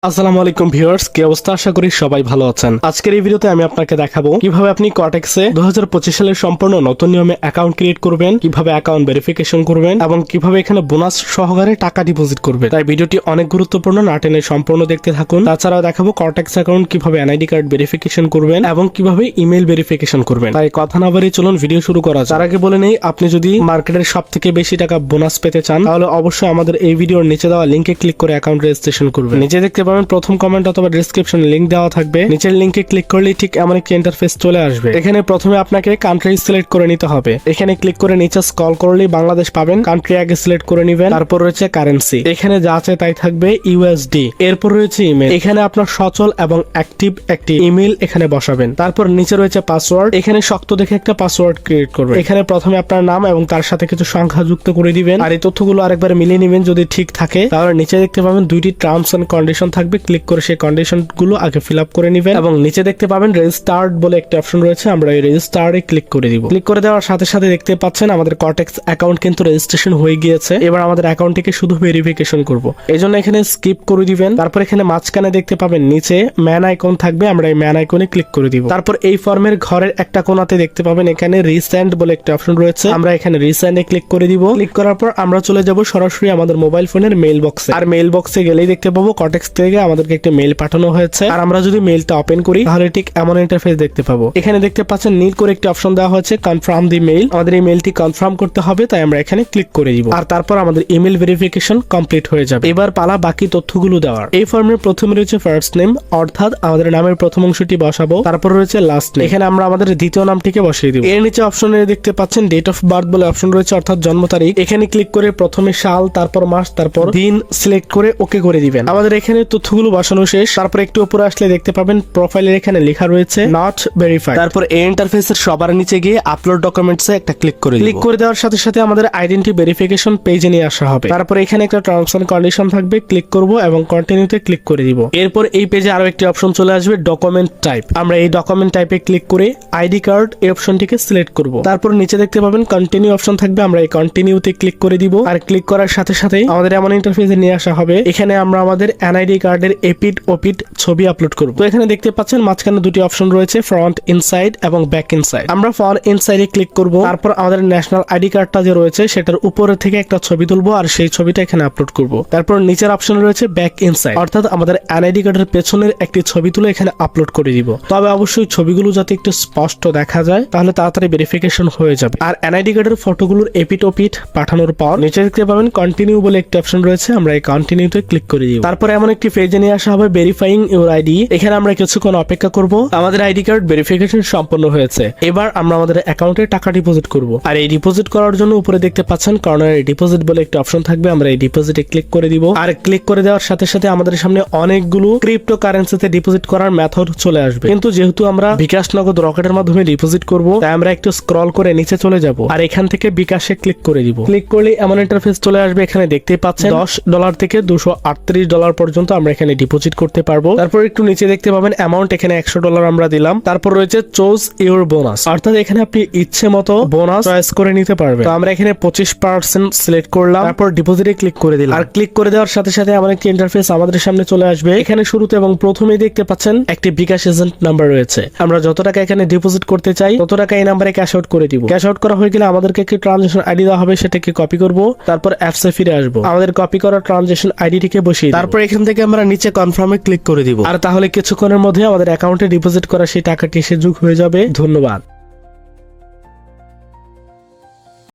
আসসালামু আলাইকুম ভিউয়ার্স, কি অবস্থা? আশা করি সবাই ভালো আছেন। আজকের এই ভিডিওতে আমি আপনাকে দেখাবো কিভাবে আপনি কর্টেক্সে 2025 সালের সম্পূর্ণ নতুন নিয়মে অ্যাকাউন্ট ক্রিয়েট করবেন, কিভাবে অ্যাকাউন্ট ভেরিফিকেশন করবেন এবং কিভাবে এখানে বোনাস সহকারে টাকা ডিপোজিট করবেন। তাই ভিডিওটি অনেক গুরুত্বপূর্ণ, না টেনে সম্পূর্ণ দেখতে থাকুন। তাছাড়াও দেখাবো কর্টেক্স অ্যাকাউন্ট কিভাবে এনআইডি কার্ড ভেরিফিকেশন করবেন এবং কিভাবে ইমেল ভেরিফিকেশন করবেন। তাই কথা না বাড়িয়ে চলুন ভিডিও শুরু করা যাক। তার আগে বলে নেই, আপনি যদি মার্কেটের সবথেকে বেশি টাকা বোনাস পেতে চান তাহলে অবশ্যই আমাদের এই ভিডিওর নিচে দেওয়া লিংকে ক্লিক করে অ্যাকাউন্ট রেজিস্ট্রেশন করবেন। নিচে দেখতে পাবেন প্রথম কমেন্ট অথবা ডেসক্রিপশনে লিংক দেওয়া থাকবে। নিচের লিংকে ক্লিক করলে ঠিক এমন একটি ইন্টারফেস চলে আসবে। এখানে প্রথমে আপনাকে কান্ট্রি সিলেক্ট করে নিতে হবে। এখানে ক্লিক করে নিচে স্ক্রল করলেই বাংলাদেশ পাবেন। কান্ট্রি আগে সিলেক্ট করে নেবেন। তারপর রয়েছে কারেন্সি, এখানে যা আছে তাই থাকবে ইউএসডি। এরপর রয়েছে ইমেল, এখানে আপনার সচল এবং অ্যাক্টিভ একটি ইমেল এখানে বসাবেন। তারপর নিচে রয়েছে পাসওয়ার্ড, এখানে শক্ত দেখে একটা পাসওয়ার্ড ক্রিয়েট করবেন। এখানে প্রথমে আপনার নাম এবং তার সাথে কিছু সংখ্যা যুক্ত করে দিবেন। আর এই তথ্যগুলো আরেকবার মিলিয়ে নেবেন। যদি ঠিক থাকে তাহলে নিচে দেখতে পাবেন দুইটি টার্মস এন্ড কন্ডিশন থাকবে। ক্লিক করে সেই কন্ডিশন গুলো আগে ফিল আপ করে নেবেন এবং নিচে দেখতে পাবেন রেজিস্টার্ড বলে একটা অপশন রয়েছে। আমরা এই রেজিস্টার্ডে ক্লিক করে দিব। ক্লিক করে দেওয়ার সাথে সাথে দেখতে পাচ্ছেন আমাদের কর্টেক্স অ্যাকাউন্ট কিন্তু রেজিস্ট্রেশন হয়ে গিয়েছে। এবার আমাদের অ্যাকাউন্টটিকে শুধু ভেরিফিকেশন করব, এই জন্য এখানে স্কিপ করে দিবেন। তারপর এখানে মাঝখানে দেখতে পাবেন নিচে ম্যান আইকন থাকবে। আমরা এই ম্যান আইকনে ক্লিক করে দিব। তারপর এই ফর্মের ঘরের একটা কোণাতে দেখতে পাবেন এখানে রিসেন্ট বলে একটা অপশন রয়েছে। আমরা এখানে রিসেন্টে ক্লিক করে দিব। ক্লিক করার পর আমরা চলে যাব সরাসরি আমাদের মোবাইল ফোনের মেইল বক্সে। আর মেইল বক্সে গেলেই দেখতে পাবো কর্টেক্স থেকে আমাদেরকে একটা মেইল পাঠানো হয়েছে। আর আমরা যদি মেইলটা ওপেন করি তাহলে ঠিক এমন ইন্টারফেস দেখতে পাবো। এখানে দেখতে পাচ্ছেন নীল করে একটি অপশন দেওয়া হয়েছে কনফার্ম দি মেইল। আমাদের এই মেইলটি কনফার্ম করতে হবে, তাই আমরা এখানে ক্লিক করে দিব। আর তারপর আমাদের ইমেল ভেরিফিকেশন কমপ্লিট হয়ে যাবে। এবার পালা বাকি তথ্যগুলো দেওয়ার। এই ফর্মের প্রথমে রয়েছে ফার্স্ট নেম, অর্থাৎ আমাদের নামের প্রথম অংশটি বসাবো। তারপর রয়েছে লাস্ট নেম, এখানে আমরা আমাদের দ্বিতীয় নামটিকে বসিয়ে দিব। এর নিচে অপশনে দেখতে পাচ্ছেন ডেট অফ বার্থ বলে অপশন রয়েছে, অর্থাৎ জন্ম তারিখ। এখানে ক্লিক করে প্রথমে সাল, তারপর মাস, তারপর দিন সিলেক্ট করে ওকে করে দিবেন। আমাদের এখানে তথ্যগুলো বসানো শেষ। তারপর একটু উপরে আসলে দেখতে পাবেন প্রোফাইলের এখানে লেখা রয়েছে নট ভেরিফাইড। তারপর এই ইন্টারফেসের সবার নিচে গিয়ে আপলোড ডকুমেন্টসে একটা ক্লিক করে দিব। ক্লিক করে দেওয়ার সাথে সাথে আমাদের আইডেন্টি ভেরিফিকেশন পেজে নিয়ে আসা হবে। তারপর এখানে একটা টার্মস এন্ড কন্ডিশন থাকবে। ক্লিক করব এবং কন্টিনিউতে ক্লিক করে দিব। এরপর এই পেজে আরো একটি অপশন চলে আসবে ডকুমেন্ট টাইপ। আমরা এই ডকুমেন্ট টাইপে ক্লিক করে আইডি কার্ড এই অপশনটিকে সিলেক্ট করব। তারপর নিচে দেখতে পাবেন কন্টিনিউ অপশন থাকবে। আমরা এই কন্টিনিউতে ক্লিক করে দিব। আর ক্লিক করার সাথে সাথে আমাদের এমন ইন্টারফেসে নিয়ে আসা হবে। এখানে আমরা আমাদের এনআইডি কার্ডের এপিড ওপিড ছবি আপলোড করব। তো এখানে দেখতে পাচ্ছেন মাঝখানে দুটি অপশন রয়েছে, ফ্রন্ট ইনসাইড এবং ব্যাক ইনসাইড। আমরা ফ্রন্ট ইনসাইডে ক্লিক করব। তারপর আমাদের ন্যাশনাল আইডি কার্ডটা যে রয়েছে সেটার উপরে থেকে একটা ছবি তুলবো আর সেই ছবিটা এখানে আপলোড করব। তারপর নিচের অপশন রয়েছে ব্যাক ইনসাইড, অর্থাৎ আমাদের এনআইডি কার্ডের পেছনের একটি ছবি তুলে এখানে আপলোড করে দিব। তবে অবশ্যই ছবিগুলো যাতে একটু স্পষ্ট দেখা যায়, তাহলে তাড়াতাড়ি ভেরিফিকেশন হয়ে যাবে। আর এনআইডি কার্ডের ফটোগুলোর এপিট ওপিট পাঠানোর পর নিচে দেখতে পাবেন কন্টিনিউ বলে একটা অপশন রয়েছে। আমরা এই কন্টিনিউতে ক্লিক করে দিব। তারপর এমন একটি পেজে নিয়ে আসা হবে ভেরিফাইং ইউর আইডি। এখানে আমরা কিছুক্ষণ অপেক্ষা করব। আমাদের আইডি কার্ড ভেরিফিকেশন সম্পন্ন হয়েছে। এবার আমরা আমাদের অ্যাকাউন্টে টাকা ডিপোজিট করব। আর এই ডিপোজিট করার জন্য উপরে দেখতে পাচ্ছেন কর্নারে ডিপোজিট বলে একটা অপশন থাকবে। আমরা এই ডিপোজিটে ক্লিক করে দিব। আর ক্লিক করে দেওয়ার সাথে সাথে আমাদের সামনে অনেকগুলো ক্রিপ্টো কারেন্সিতে ডিপোজিট করার মেথড চলে আসবে। কিন্তু যেহেতু আমরা বিকাশ নগদ রকেটের মাধ্যমে ডিপোজিট করব, তাই আমরা একটু স্ক্রল করে নিচে চলে যাব। আর এখান থেকে বিকাশে ক্লিক করে দিব। ক্লিক করলে এমন ইন্টারফেস চলে আসবে। এখানে দেখতে পাচ্ছেন $10 থেকে $238 পর্যন্ত আমরা এখানে ডিপোজিট করতে পারবো। তারপর একটু নিচে দেখতে পাবেন অ্যামাউন্ট, এখানে $100 আমরা দিলাম। তারপর রয়েছে চুজ ইউর বোনাস, অর্থাৎ এখানে আপনি ইচ্ছে মতো বোনাস চয়েস করে নিতে পারবেন। তো আমরা এখানে 25% সিলেক্ট করলাম। তারপর ডিপোজিটে ক্লিক করে দিলাম। আর ক্লিক করে দেওয়ার সাথে সাথে এমন একটি ইন্টারফেস আমাদের সামনে চলে আসবে। এখানে শুরুতে এবং প্রথমেই দেখতে পাচ্ছেন একটি বিকাশ এজেন্ট নাম্বার রয়েছে। আমরা যত টাকা এখানে ডিপোজিট করতে চাই তত টাকা এই নাম্বারে ক্যাশ আউট করে দিব। ক্যাশ আউট করা হয়ে গেলে আমাদেরকে একটি ট্রানজাকশন আইডি দেওয়া হবে, সেটাকে কপি করব। তারপর অ্যাপসে ফিরে আসবো। আমাদের কপি করা ট্রানজাকশন আইডিটিকে বসিয়ে তারপর এখান থেকে আমরা নিচে কনফার্মে ক্লিক করে দিব। আর তাহলে কিছুক্ষণের মধ্যে আমাদের অ্যাকাউন্টে ডিপোজিট করা সেই টাকাটি এসে যোগ হয়ে যাবে। ধন্যবাদ।